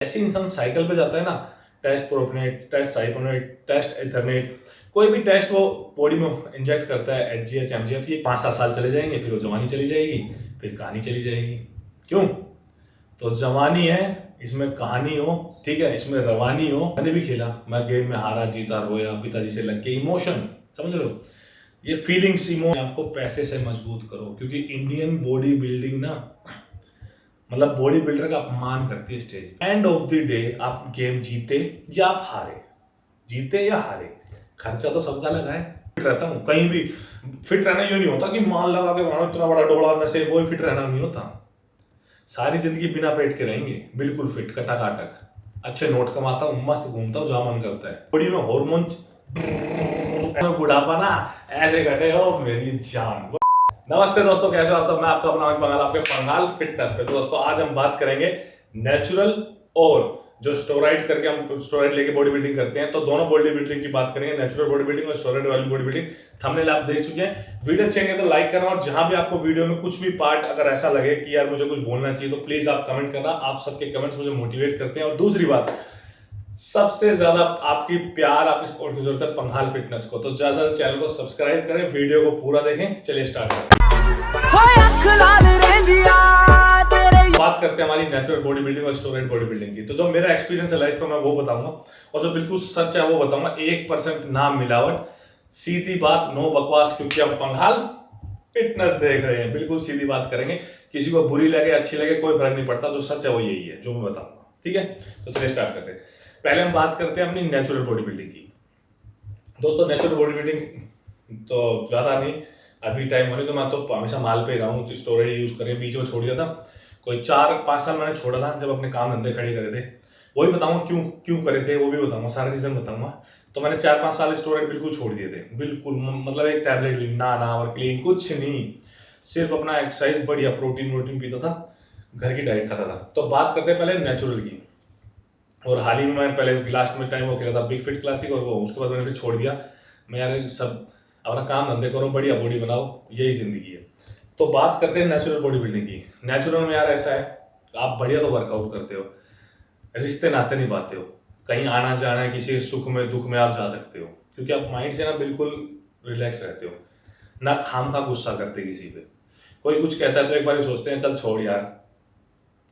ऐसे इंसान साइकिल पे जाता है ना, टेस्ट प्रोपोनेट, टेस्ट साइपोनेट, टेस्ट एथरनेट, कोई भी टेस्ट वो बॉडी में इंजेक्ट करता है, एचजीएच एमजीएफ, ये 5-7 साल चले जाएंगे, फिर वो जवानी चली जाएगी, फिर कहानी चली जाएगी। क्यों? तो जवानी है, इसमें कहानी हो, ठीक है, इसमें रवानी हो। मैंने भी खेला, मैं गेम में हारा जीता, रोया, पिताजी से लग के, इमोशन, समझ रहे हो, ये फीलिंग्स, इमोशन आपको पैसे से मजबूत करो। क्योंकि इंडियन बॉडी बिल्डिंग ना, मतलब बॉडी बिल्डर का अपमान करती है stage. End of the day आप गेम जीते या आप हारे, जीते या हारे, खर्चा तो सबका लगा है। फिट रहता हूँ कहीं भी, फिट रहना ये नहीं होता कि माल लगा के बनाओ इतना बड़ा डोला नशे, वो फिट रहना नहीं होता। सारी जिंदगी बिना पेट के रहेंगे, बिल्कुल फिट, कटाकाटक, अच्छे नोट कमाता हूँ, मस्त घूमता हूँ जहाँ मन करता है। बॉडी में हॉर्मोन, बुढ़ापा ना ऐसे घटे हो मेरी जान। नमस्ते दोस्तों, कैसे हो आप सब? मैं आपका अपना पंगाल, आपके पंगाल फिटनेस पे। तो दोस्तों आज हम बात करेंगे नेचुरल और जो स्टेरॉइड करके हम स्टेरॉइड लेके बॉडी बिल्डिंग करते हैं, तो दोनों बॉडी बिल्डिंग की बात करेंगे, नेचुरल बॉडी बिल्डिंग और स्टेरॉइड वाली बॉडी बिल्डिंग। थंबनेल आप देख चुके हैं। वीडियो अच्छी लगे तो लाइक करना, और जहां भी आपको वीडियो में कुछ भी पार्ट अगर ऐसा लगे कि यार मुझे कुछ बोलना चाहिए, तो प्लीज आप कमेंट करना। आप सबके कमेंट्स मुझे मोटिवेट करते हैं। और दूसरी बात, सबसे ज्यादा आपकी प्यार, आपकी सपोर्ट की जरूरत है पंगाल फिटनेस को। तो ज्यादा से चैनल को सब्सक्राइब करें, वीडियो को पूरा देखें। चलिए स्टार्ट करते हैं। बात करते हैं हमारी नेचुरल बॉडी बिल्डिंग और स्टेरॉइड बॉडी बिल्डिंग की। तो जो मेरा एक्सपीरियंस है लाइफ का, मैं वो बताऊंगा, और जो बिल्कुल सच है वो बताऊंगा। 1% ना मिलावट, सीधी बात, नो बकवास, क्योंकि हम पंगाल फिटनेस देख रहे हैं। बिल्कुल सीधी बात करेंगे, किसी को बुरी लगे अच्छी लगे कोई फर्क नहीं पड़ता, जो सच है वो यही है जो मैं बताऊंगा, ठीक है। तो चलिए स्टार्ट करते हैं। पहले हम बात करते हैं अपनी नेचुरल बॉडी बिल्डिंग की। दोस्तों नेचुरल बॉडी बिल्डिंग तो ज्यादा नहीं, अभी टाइम होने तो मैं तो हमेशा माल पे रहा हूँ, स्टोरेज यूज करें, बीच में छोड़ दिया था। कोई 4-5 साल मैंने छोड़ा था, जब अपने काम धंधे खड़े करे थे। वही बताऊंगा क्यों क्यों करे थे, वो भी बताऊंगा, सारे रीजन बताऊंगा। तो मैंने 4-5 साल स्टोरेज बिल्कुल छोड़ दिए थे, बिल्कुल, मतलब एक टैबलेट भी ना और क्लीन कुछ नहीं, सिर्फ अपना एक्सरसाइज, बढ़िया प्रोटीन वोटीन पीता था, घर की डाइट खाता था। तो बात करते हैं पहले नेचुरल की। और हाल ही में मैं पहले लास्ट में टाइम वो खेला था बिग फिट क्लासिक, और वो उसके बाद मैंने फिर छोड़ दिया। मैं यार सब अपना काम धंधे करो, बढ़िया बॉडी बनाओ, यही जिंदगी है। तो बात करते हैं नेचुरल बॉडी बिल्डिंग की। नेचुरल में यार ऐसा है, आप बढ़िया तो वर्कआउट करते हो, रिश्ते नाते निभाते हो, कहीं आना जाना है, किसी सुख में दुख में आप जा सकते हो, क्योंकि आप माइंड से ना बिल्कुल रिलैक्स रहते हो, ना खाम खा गुस्सा करते किसी पे। कोई कुछ कहता है तो एक बार सोचते हैं चल छोड़ यार,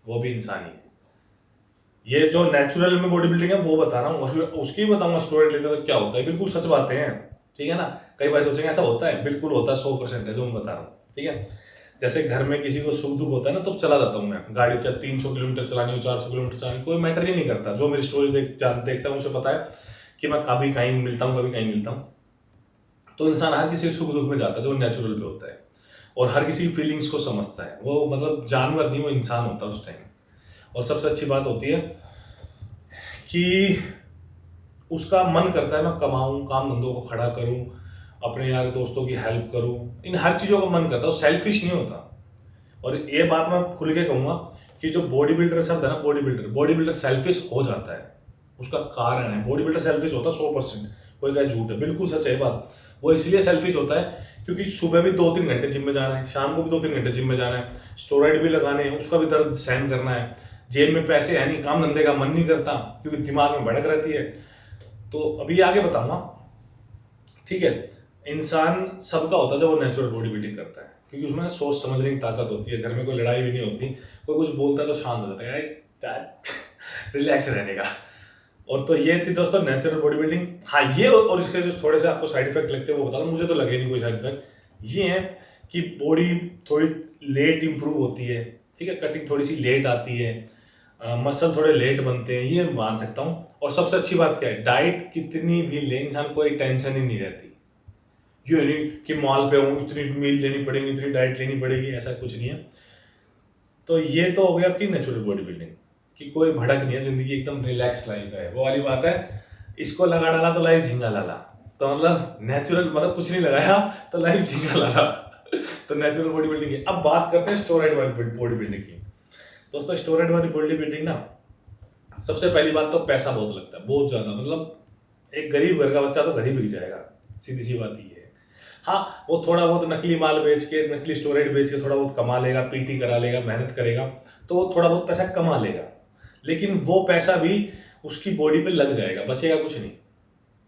वो भी इंसान ही है। ये जो नेचुरल में बॉडी बिल्डिंग है वो बता रहा हूँ, और फिर उसकी भी बताऊंगा स्टोरी लेते तो क्या होता है। बिल्कुल सच बातें हैं, ठीक है ना। कई बार सोचेंगे ऐसा होता है, बिल्कुल होता है, 100% है जो मैं बता रहा हूँ, ठीक है। जैसे घर में किसी को सुख दुख होता है ना, तो चला जाता हूँ मैं, गाड़ी 300 किलोमीटर चलानी हो, 400 किलोमीटर चलानी, कोई मैटर ही नहीं करता। जो मेरी स्टोरी देखता है उसे पता है कि मैं कभी कहीं मिलता हूँ, कभी कहीं मिलता हूँ। तो इंसान हर किसी सुख दुख में जाता है, जो नेचुरल पे होता है, और हर किसी फीलिंग्स को समझता है। वो मतलब जानवर नहीं, वो इंसान होता है उस टाइम। और सबसे अच्छी बात होती है कि उसका मन करता है मैं कमाऊं, काम धंधों को खड़ा करूं, अपने यार दोस्तों की हेल्प करूं, इन हर चीज़ों का मन करता है, वो सेल्फिश नहीं होता। और ये बात मैं खुल के कहूँगा कि जो बॉडी बिल्डर शब्द है ना, बॉडी बिल्डर सेल्फिश हो जाता है, उसका कारण है, बॉडी बिल्डर सेल्फिश होता है 100%। कोई कहे झूठ है, बिल्कुल सच है बात। वो इसलिए सेल्फिश होता है क्योंकि सुबह भी 2-3 घंटे जिम में जाना है, शाम को भी 2-3 घंटे जिम में जाना है, स्टेरॉइड भी लगाने हैं, उसका भी दर्द सहन करना है, जेब में पैसे है नहीं, काम धंधे का मन नहीं करता क्योंकि दिमाग में भड़क रहती है। तो अभी आगे बताऊंगा, ठीक है। इंसान सबका होता है जब वो नेचुरल बॉडी बिल्डिंग करता है, क्योंकि उसमें सोच समझने की ताकत होती है, घर में कोई लड़ाई भी नहीं होती, कोई कुछ बोलता है तो शांत हो जाता है, रिलैक्स रहने का। और तो ये थी दोस्तों नेचुरल बॉडी बिल्डिंग। हाँ, ये और इसके जो थोड़े से आपको साइड इफेक्ट लगते हैं वो बता दूं, मुझे तो लगे नहीं कोई साइड इफेक्ट। ये है कि बॉडी थोड़ी लेट इंप्रूव होती है, ठीक है, कटिंग थोड़ी सी लेट आती है, मसल थोड़े लेट बनते हैं, ये मान सकता हूँ। और सबसे अच्छी बात क्या है, डाइट कितनी भी ले, इंसान कोई टेंशन ही नहीं रहती। ये नहीं कि मॉल पे हूँ, इतनी मील लेनी पड़ेगी, इतनी डाइट लेनी पड़ेगी, ऐसा कुछ नहीं है। तो ये तो हो गया आपकी नेचुरल बॉडी बिल्डिंग कि कोई भड़क नहीं है, जिंदगी एकदम रिलैक्स लाइफ है, वो वाली बात है। इसको लगा डाला तो लाइफ झिंगा लाला, तो मतलब नेचुरल मतलब कुछ नहीं लगाया तो लाइफ झिंगा लाला। तो नेचुरल बॉडी बिल्डिंग की। अब बात करते हैं स्टेरॉइड वाली बॉडी बिल्डिंग की। दोस्तों स्टेरॉइड वाली बॉडी बिल्डिंग ना, सबसे पहली बात तो पैसा बहुत लगता है, बहुत ज्यादा। मतलब एक गरीब घर का बच्चा तो घर ही बिक जाएगा, सीधी सी बात ये है। हाँ, वो थोड़ा बहुत नकली माल बेच के, नकली स्टोरेज बेच के थोड़ा बहुत कमा लेगा, पीटी करा लेगा, मेहनत करेगा, तो वो थोड़ा बहुत पैसा कमा लेगा। लेकिन वो पैसा भी उसकी बॉडी पे लग जाएगा, बचेगा कुछ नहीं।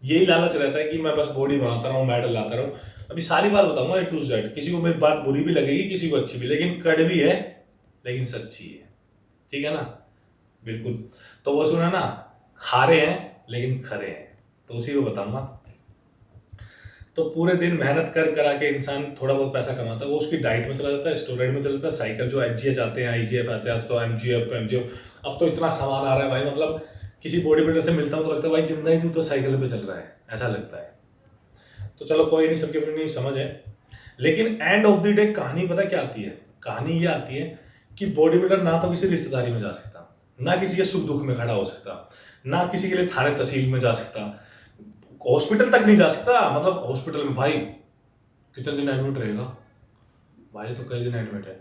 यही लालच रहता है कि मैं बस बॉडी बनाता रहूं, मेडल लाता रहूं। अभी सारी बात बताऊंगा A to Z, किसी को मेरी बात बुरी भी लगेगी, किसी को अच्छी भी, लेकिन कड़वी है लेकिन सच्ची है, ठीक है ना, बिल्कुल। तो वो सुना ना, खारे हैं लेकिन खरे हैं, तो उसी को बताऊंगा। तो पूरे दिन मेहनत कर करा के इंसान थोड़ा बहुत पैसा कमाता है, वो उसकी डाइट में चला जाता है, स्टोरेज में चला जाता है, साइकिल जो HGH आते हैं, IGF आते हैं, तो MGF, अब तो इतना सामान आ रहा है भाई, मतलब किसी बॉडी बिल्डर से मिलता हूँ तो लगता है भाई जिंदा ही तू तो साइकिल पे चल रहा है, ऐसा लगता है। तो चलो कोई नहीं, सबकी अपनी समझ है। लेकिन एंड ऑफ द डे कहानी पता क्या आती है? कहानी ये आती है कि बॉडी बिल्डर ना तो किसी रिश्तेदारी में जा सकता, ना किसी के सुख दुख में खड़ा हो सकता, ना किसी के लिए थाने तहसील में जा सकता, हॉस्पिटल तक नहीं जा सकता। मतलब हॉस्पिटल में भाई कितने दिन एडमिट रहेगा? भाई तो कई दिन एडमिट है।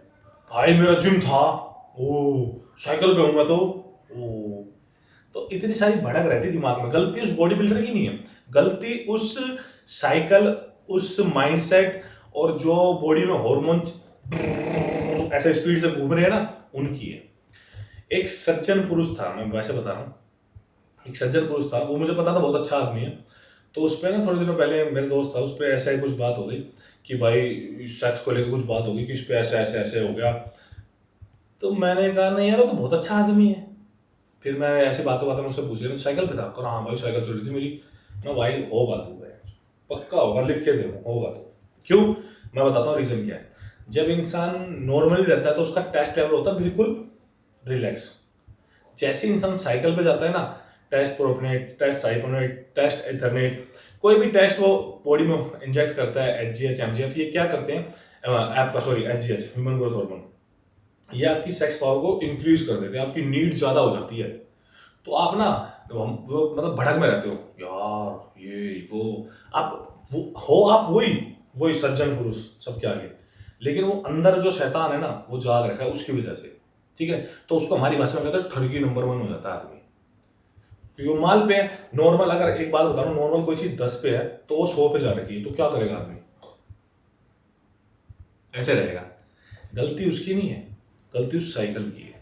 भाई मेरा जिम था, ओ साइकिल पे हूं मैं तो, ओ। तो इतनी सारी भड़क रहती दिमाग में। गलती उस बॉडी बिल्डर की नहीं है, गलती उस साइकिल, उस माइंडसेट और जो बॉडी में हार्मोन ऐसे स्पीड से घूम रहे हैं ना, उनकी है। एक सज्जन पुरुष था, मैं वैसे बता रहा हूँ, एक सज्जन पुरुष था, वो मुझे पता था बहुत अच्छा आदमी है। तो उस पर ना थोड़े दिनों पहले मेरे दोस्त था, उस पर ऐसा ही कुछ बात हो गई कि भाई सेक्स को लेकर कुछ बात हो गई कि इस पर ऐसे ऐसे ऐसे हो गया। तो मैंने कहा नहीं यार, वो तो बहुत अच्छा आदमी है। फिर मैं ऐसी बातों बातों में उससे पूछ लिया, साइकिल पे था, और हाँ भाई साइकिल चल रही थी मेरी। मैं भाई होगा तू भाई, पक्का होगा, लिख के दे होगा तो। क्यों? मैं बताता हूँ रीजन क्या है। जब इंसान नॉर्मली रहता है तो उसका टेस्ट लेवल होता है बिल्कुल रिलैक्स। जैसे इंसान साइकिल पे जाता है ना, टेस्ट प्रोपनेट, टेस्ट साइपोनेट, टेस्ट एथरनेट, कोई भी टेस्ट वो बॉडी में इंजेक्ट करता है, HGH MGF, ये क्या करते हैं, आपका sorry HGH human growth hormone, ये आपकी सेक्स पावर को इंक्रीज कर देते हैं, आपकी नीड ज्यादा हो जाती है। तो आप ना वो मतलब भड़क में रहते हो यार, ये वो आप वो हो, आप वही वही सज्जन पुरुष सबके आगे, लेकिन वो अंदर जो शैतान है ना, वो जाग रखा है उसकी वजह से, ठीक है। तो उसको हमारी भाषा में कहते हैं ठगी नंबर 1 हो जाता है आदमी, क्योंकि वो माल पे है। नॉर्मल, अगर एक बात बता रहा हूँ, नॉर्मल कोई चीज 10 पे है तो वो 100 पे जा रखी है, तो क्या करेगा आदमी? ऐसे रहेगा। गलती उसकी नहीं है, गलती उस साइकिल की है।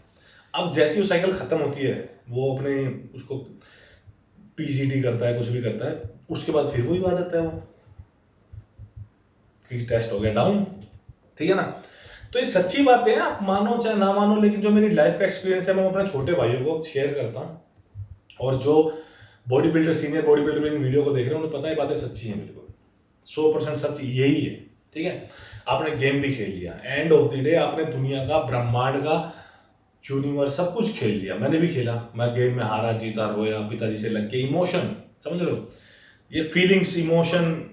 अब जैसी वो साइकिल खत्म होती है, वो अपने उसको PCT करता है, कुछ भी करता है, उसके बाद फिर वही बात आता है वो कि टेस्ट हो गया डाउन, ठीक है ना। तो ये सच्ची बातें हैं, आप मानो चाहे ना मानो, लेकिन जो मेरी लाइफ का एक्सपीरियंस है मैं अपने छोटे भाइयों को शेयर करता हूँ। और जो body builder, senior body builder इन वीडियो को देख रहे हैं, उन्हें पता है बातें सच्ची हैं, बिल्कुल 100% सच यही है, ठीक है। आपने गेम भी खेल लिया, एंड ऑफ द डे आपने दुनिया का, ब्रह्मांड का, यूनिवर्स सब कुछ खेल लिया। मैंने भी खेला, मैं गेम में हारा जीता रोया, पिताजी से लग के, इमोशन, समझ रहे हो, ये फीलिंग्स, इमोशन,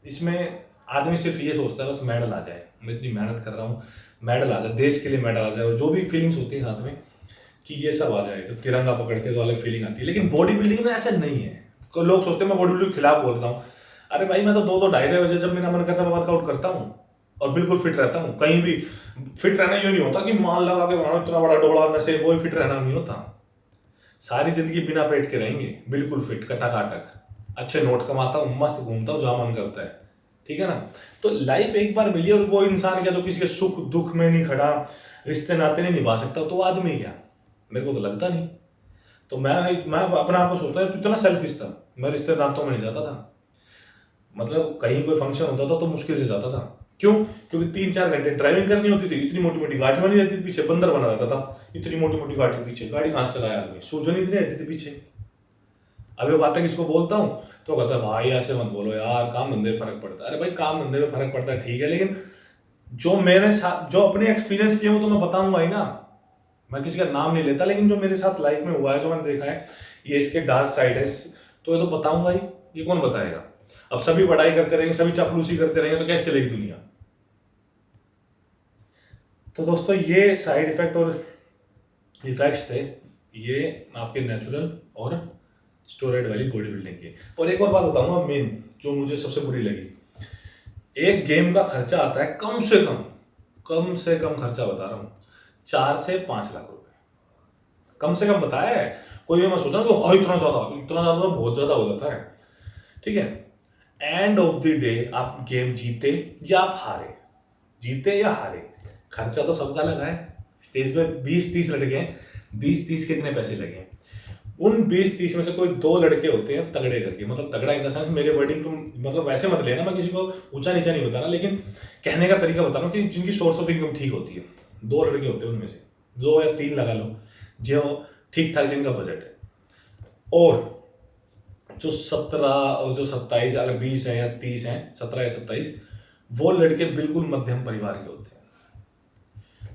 इसमें आदमी सिर्फ ये सोचता है बस मेडल आ जाए, मैं इतनी मेहनत कर रहा हूँ, मेडल आ जाए, देश के लिए मेडल आ जाए, और जो भी फीलिंग्स होती है साथ में कि ये सब आ जाए। तो तिरंगा पकड़ते हैं तो अलग फीलिंग आती है, लेकिन बॉडी बिल्डिंग में ऐसा नहीं है। कोई लोग सोचते हैं मैं बॉडी बिल्डिंग के खिलाफ बोलता हूँ, अरे भाई मैं तो 2-2 ढाई बजे जब मेरा मन करता है वर्कआउट करता हूँ और बिल्कुल फिट रहता हूँ। कहीं भी फिट रहना ये नहीं होता कि मान लगा के बनाओ इतना बड़ा डोला नशे, वो फिट रहना नहीं होता। सारी जिंदगी बिना पेट के रहेंगे, बिल्कुल फिट, कटाकाटक, अच्छे नोट कमाता हूँ, मस्त घूमता हूँ जहाँ मन करता है, ठीक है ना। तो लाइफ एक बार मिली, और वो इंसान क्या जो किसी के सुख दुख में नहीं खड़ा, रिश्ते नाते नहीं निभा सकता, तो वो आदमी क्या? मेरे को तो लगता नहीं। तो मैं अपने आप को सोचता हूँ इतना सेल्फिश था, मैं रिश्ते नातों में नहीं जाता था। मतलब कहीं कोई फंक्शन होता था तो मुश्किल से जाता था। क्यों? क्योंकि 3-4 घंटे ड्राइविंग करनी होती थी, इतनी मोटी मोटी गाड़ी बनी रहती थी पीछे, बंदर बना रहता था, इतनी मोटी मोटी गाड़ी पीछे, गाड़ी कहाँ से चलाया आदमी, सूजन इतनी रहती थी पीछे। अब ये बातें किसको बोलता हूँ तो कहता है भाई ऐसे मत बोलो यार, काम धंधे में फर्क पड़ता है। अरे भाई काम धंधे में फर्क पड़ता है ठीक है, लेकिन जो मेरे साथ, जो अपने एक्सपीरियंस किए वो तो मैं बताऊंगा ही ना। मैं किसी का नाम नहीं लेता, लेकिन जो मेरे साथ लाइफ में हुआ है, जो मैंने देखा है, ये इसके डार्क साइड है, तो ये तो बताऊंगा ही। ये कौन बताएगा? अब सभी बड़ाई करते रहेंगे, सभी चापलूसी करते रहेंगे, तो कैसे चलेगी दुनिया? तो दोस्तों ये साइड इफेक्ट और इफेक्ट्स थे, ये आपके नेचुरल और स्टोरेड वाली बॉडी बिल्डिंग के। और एक और बात बताऊंगा मेन, जो मुझे सबसे बुरी लगी, एक गेम का खर्चा आता है कम से कम खर्चा बता रहा हूँ 4 से 5 लाख रुपए, कम से कम बताया है। कोई मैं सोचा कि हाँ इतना ज्यादा तो बहुत ज्यादा हो जाता है, ठीक है। एंड ऑफ द डे आप गेम जीते या आप हारे, जीते या हारे, खर्चा तो सबका लगा है। स्टेज पे 20-30 लड़के हैं, 20-30 के इतने पैसे लगे। उन 20-30 में से कोई 2 लड़के होते हैं तगड़े करके, मतलब तगड़ा इन द सेंस, मेरे वर्डिंग को मतलब वैसे मत लेना, मैं किसी को ऊंचा नीचा नहीं बता रहा, लेकिन कहने का तरीका बता रहा हूँ कि जिनकी सोर्स ऑफ इनकम ठीक होती है। 2 लड़के होते हैं उनमें से, 2 या 3 लगा लो, जो ठीक ठाक जिनका बजट है। और जो 17 और जो 27, अगर 20 है या 30 है, 17 या 27, वो लड़के बिल्कुल मध्यम परिवार के होते हैं।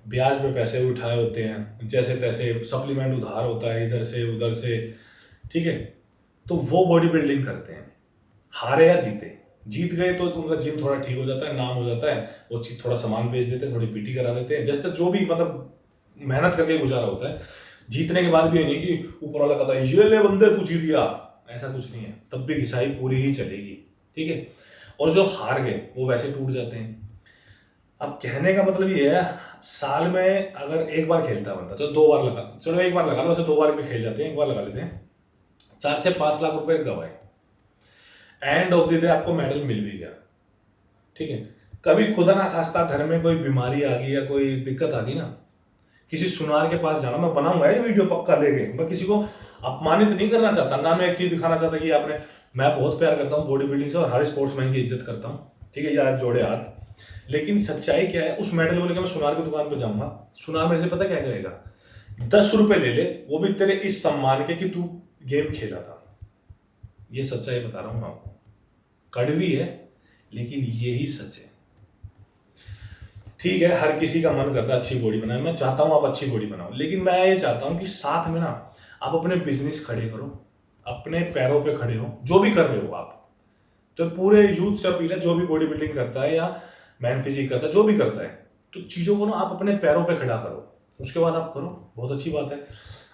ब्याज पे पैसे उठाए होते हैं, जैसे तैसे सप्लीमेंट उधार होता है इधर से उधर से, ठीक है। तो वो बॉडी बिल्डिंग करते हैं, हारे या जीते। जीत गए तो उनका जिम थोड़ा ठीक हो जाता है, नाम हो जाता है, वो चीज थोड़ा सामान बेच देते हैं, थोड़ी पीटी करा देते हैं, जैसे जो भी मतलब मेहनत करके गुजारा होता है। जीतने के बाद भी ये नहीं कि ऊपर वाला कहता है ये ले बंदे तू जीत गया, ऐसा कुछ नहीं है, तब भी घिसाई पूरी ही चलेगी, ठीक है। और जो हार गए वो वैसे टूट जाते हैं। अब कहने का मतलब ये है, साल में अगर एक बार खेलता है बंदा, तो 2 बार लगा, चलो एक बार लगा लो, वैसे 2 बार भी खेल जाते हैं, एक बार लगा लेते हैं, 4 से 5 लाख रुपए गवाए, एंड ऑफ द डे आपको मेडल मिल भी गया, ठीक है। कभी खुदा ना खास्ता घर में कोई बीमारी आ गई या कोई दिक्कत आ गई ना, किसी सुनार के पास जाना, मैं बनाऊंगा ये वीडियो पक्का लेके, मैं किसी को अपमानित नहीं करना चाहता, ना मैं एक दिखाना चाहता कि आपने, मैं बहुत प्यार करता हूँ बॉडी बिल्डिंग से और हर स्पोर्ट्समैन की इज्जत करता हूँ, ठीक है, यार जोड़े हाथ। लेकिन सच्चाई क्या है, उस मेडल को लेकर मैं सुनार की दुकान पे जाऊंगा, सुनार मेरे से पता क्या कहेगा, 10 रुपए ले ले, वो भी तेरे इस सम्मान के कि तू गेम खेला था। ये सच्चाई बता रहा हूँ मैं आपको, कड़वी है लेकिन यही सच है, ठीक है। हर किसी का मन करता है अच्छी बॉडी बनाए, मैं चाहता हूँ आप अच्छी बॉडी बनाओ, लेकिन मैं ये चाहता हूँ कि साथ में ना आप अपने बिजनेस खड़े करो, अपने पैरों पे खड़े हो, जो भी कर रहे हो आप। तो पूरे यूथ से अपील है, जो भी बॉडी बिल्डिंग करता है या मैन फिजिक करता है, जो भी करता है, तो चीज़ों को ना आप अपने पैरों पे खड़ा करो, उसके बाद आप करो, बहुत अच्छी बात है।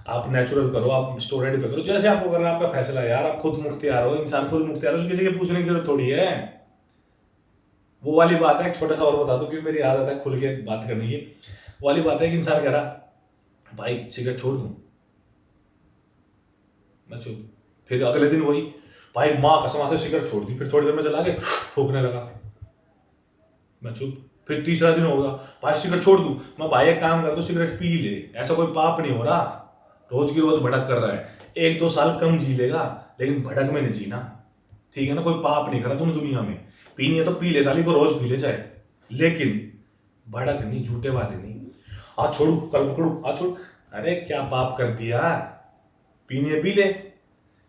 आप नेचुरल करो, आप स्टोरेड पे करो, जैसे आपको करना है, आपका फैसला है यार, आप खुद मुख्तियार हो, इंसान खुद मुख्तियार हो, किसी के पूछने की जरूरत थोड़ी है। वो वाली बात है, एक छोटा सा और बता दूं, क्योंकि मेरी आदत है खुल के बात करने की। वो वाली बात है कि इंसान कह रहा भाई सिगरेट छोड़ दूं, मैं चुप, फिर अगले दिन वही, भाई माँ कसम से सिगरेट छोड़ दी, फिर थोड़ी देर में चला के फूकने लगा, मैं चुप, फिर तीसरा दिन होगा, भाई सिगरेट छोड़ दूं, मैं भाई एक काम कर दो सिगरेट पी ले, ऐसा कोई पाप नहीं हो रहा, रोज की रोज भड़क कर रहा है, 1-2 साल कम जी लेगा, लेकिन भड़क में नहीं जीना, ठीक है ना, कोई पाप नहीं करा तूने दुनिया में, पीनी है तो पी ले, साली को रोज पी ले चाहे, लेकिन भड़क नहीं, झूठे वादे नहीं, आज छोड़ू कल पकड़ू, आज छोड़ू, अरे क्या पाप कर दिया, पीनी है पी ले,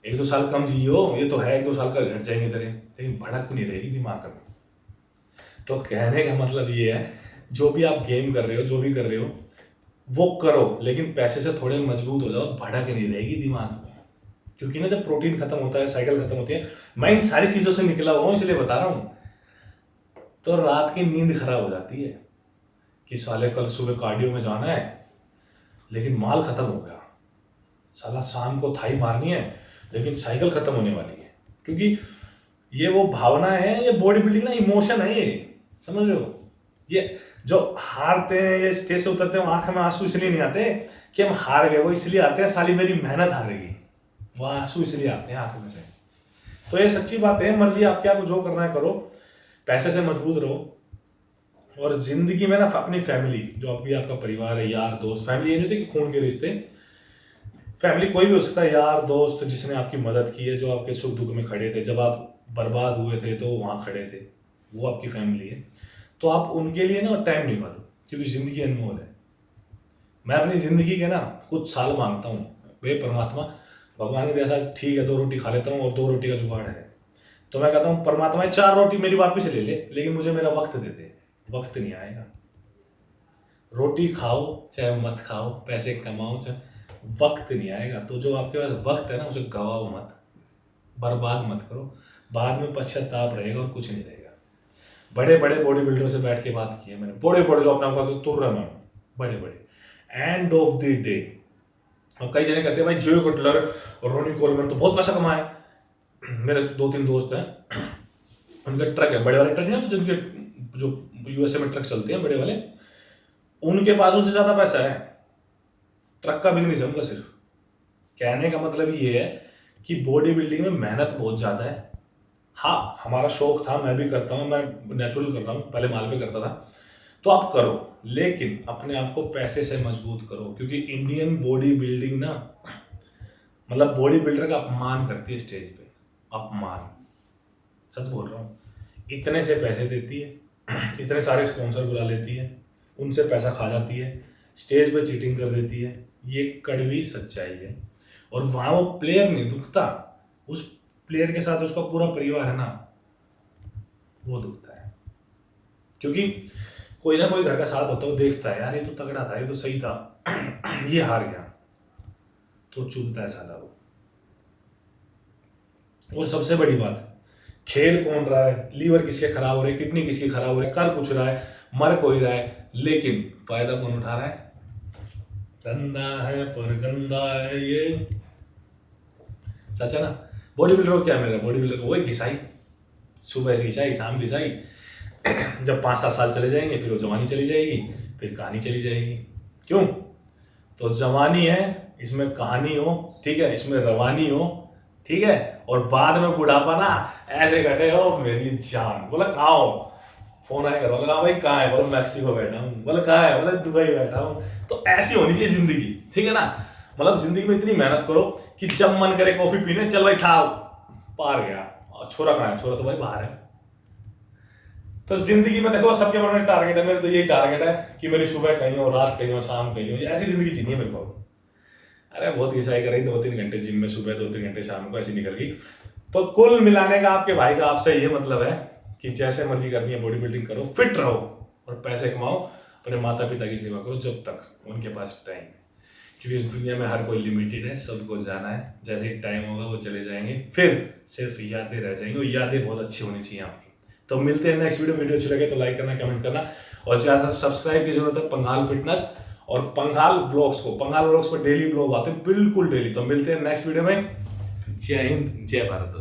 1-2 साल कम जियो, ये तो है 1-2 साल का घट जाएंगे तेरे, लेकिन भड़क नहीं रहेगी दिमाग में। तो कहने का मतलब ये है, जो भी आप गेम कर रहे हो, जो भी कर रहे हो, वो करो, लेकिन पैसे से थोड़े मजबूत हो जाओ, भड़क नहीं रहेगी दिमाग में। क्योंकि ना जब प्रोटीन खत्म होता है, साइकिल खत्म होती है, मैं इन सारी चीजों से निकला हुआ हूं इसलिए बता रहा हूं, तो रात की नींद खराब हो जाती है कि साले कल सुबह कार्डियो में जाना है, लेकिन माल खत्म हो गया, साला शाम को थाई मारनी है, लेकिन साइकिल खत्म होने वाली है। क्योंकि ये वो भावना है, ये बॉडी बिल्डिंग ना इमोशन है, ये समझ रहे हो। ये जो हारते हैं, ये स्टेज से उतरते हैं, आंख में आंसू इसलिए नहीं आते कि हम हार गए, वो इसलिए आते हैं साली मेरी मेहनत हारेगी, वो आंसू इसलिए आते हैं आंख में से। तो ये सच्ची बात है, मर्जी आपके, आपको जो करना है करो, पैसे से मजबूत रहो, और जिंदगी में ना अपनी फैमिली, जो अभी आपका परिवार है, यार दोस्त, फैमिली ये नहीं होती कि खून के रिश्ते, फैमिली कोई भी हो सकता है, यार दोस्त जिसने आपकी मदद की है, जो आपके सुख दुख में खड़े थे, जब आप बर्बाद हुए थे तो वहाँ खड़े थे, वो आपकी फैमिली है। तो आप उनके लिए ना टाइम निकालो, क्योंकि ज़िंदगी अनमोल है। मैं अपनी ज़िंदगी के ना कुछ साल मांगता हूँ, वे परमात्मा, भगवान की दया से ठीक है 2 रोटी खा लेता हूँ और 2 रोटी का जुगाड़ है, तो मैं कहता हूँ परमात्मा 4 रोटी मेरी वापस ले ले, लेकिन मुझे मेरा वक्त दे दे। वक्त नहीं आएगा, रोटी खाओ चाहे मत खाओ, पैसे कमाओ चाहे, वक्त नहीं आएगा। तो जो आपके पास वक्त है ना, उसे गवाओ मत, बर्बाद मत करो, बाद में पश्चाताप रहेगा और कुछ नहीं रहेगा। बड़े बड़े बॉडी बिल्डर से बैठ के बात की है मैंने, बड़े बड़े जो अपने आपका तुर रहा मैं, बड़े बड़े, एंड ऑफ द डे अब कई जने कहते हैं भाई जो कटलर और रोनी कोलमैन तो बहुत पैसा कमाए। मेरे 2-3 दोस्त हैं, उनके ट्रक है, बड़े वाले ट्रक ना, तो जिनके जो यूएसए में ट्रक चलते हैं बड़े वाले, उनके पास उनसे ज्यादा पैसा है, ट्रक का बिजनेस है उनका सिर्फ। कहने का मतलब ये है कि बॉडी बिल्डिंग में मेहनत बहुत ज्यादा है। हाँ, हमारा शौक था, मैं भी करता हूँ, मैं नेचुरल कर रहा हूँ, पहले माल पे करता था, तो आप करो, लेकिन अपने आप को पैसे से मजबूत करो, क्योंकि इंडियन बॉडी बिल्डिंग ना, मतलब बॉडी बिल्डर का अपमान करती है स्टेज पे, अपमान, सच बोल रहा हूँ। इतने से पैसे देती है, इतने सारे स्पॉन्सर बुला लेती है, उनसे पैसा खा जाती है, स्टेज पे चीटिंग कर देती है, ये कड़वी सच्चाई है। और वहाँ वो प्लेयर नहीं दुखता, उस प्लेयर के साथ उसका पूरा परिवार है ना, वो दुखता है। क्योंकि कोई ना कोई घर का साथ होता है, वो देखता है यार ये तो तगड़ा था, ये तो सही था, ये हार गया, तो चुभता है साला वो। और सबसे बड़ी बात, खेल कौन रहा है, लीवर किसके खराब हो रहे, किडनी किसकी खराब हो रही है, कर कुछ रहा है, मर कोई रहा है, लेकिन फायदा कौन उठा रहा है? धंधा है पर गंदा है ये, सच है ना। बॉडी बिल्डर को क्या मिल रहा है? बॉडी बिल्डर को वही घिसाई, सुबह से घिसाई, शाम घिसाई, जब 5-7 साल चले जाएंगे फिर वो जवानी चली जाएगी, फिर कहानी चली जाएगी। क्यों? तो जवानी है, इसमें कहानी हो, ठीक है, इसमें रवानी हो, ठीक है, और बाद में बुढ़ापा ना ऐसे घटे हो मेरी जान, बोला कहाँ हो, फोन आएगा घर वाला, भाई कहाँ है, बोलो मैक्सिको बैठा हूँ, बोले कहाँ है, बोले दुबई बैठा हूँ। तो ऐसी होनी चाहिए जिंदगी, ठीक है ना। मतलब जिंदगी में इतनी मेहनत करो कि जब मन करे कॉफी पीने, चल भाई खाओ, पार गया, और छोरा कहाँ है, छोरा तो भाई बाहर है। तो जिंदगी में देखो सबके मन में टारगेट है, मेरे तो यही टारगेट है कि मेरी सुबह कहीं हो, रात कहीं हो, शाम कहीं हो, ऐसी जिंदगी जीनी है मेरे को। अरे बहुत घिसाई कराई, 2-3 घंटे जिम में सुबह, 2-3 घंटे शाम को, ऐसी निकल गई। तो कुल मिलाने का आपके भाई का आपसे ये मतलब है कि जैसे मर्जी करनी है बॉडी बिल्डिंग करो, फिट रहो और पैसे कमाओ, अपने माता पिता की सेवा करो जब तक उनके पास टाइम है। क्योंकि इस दुनिया में हर कोई लिमिटेड है, सबको जाना है, जैसे ही टाइम होगा वो चले जाएंगे, फिर सिर्फ यादें रह जाएंगी, वो यादें बहुत अच्छी होनी चाहिए आपकी। तो मिलते हैं नेक्स्ट वीडियो अच्छी लगे तो लाइक करना, कमेंट करना, और ज़्यादा सब्सक्राइब की जरूरत है पंघाल फिटनेस और पंघाल व्लॉग्स को। पंघाल व्लॉग्स पर डेली व्लॉग आते हैं, बिल्कुल डेली। तो मिलते हैं नेक्स्ट वीडियो में। जय हिंद, जय भारत दोस्तों।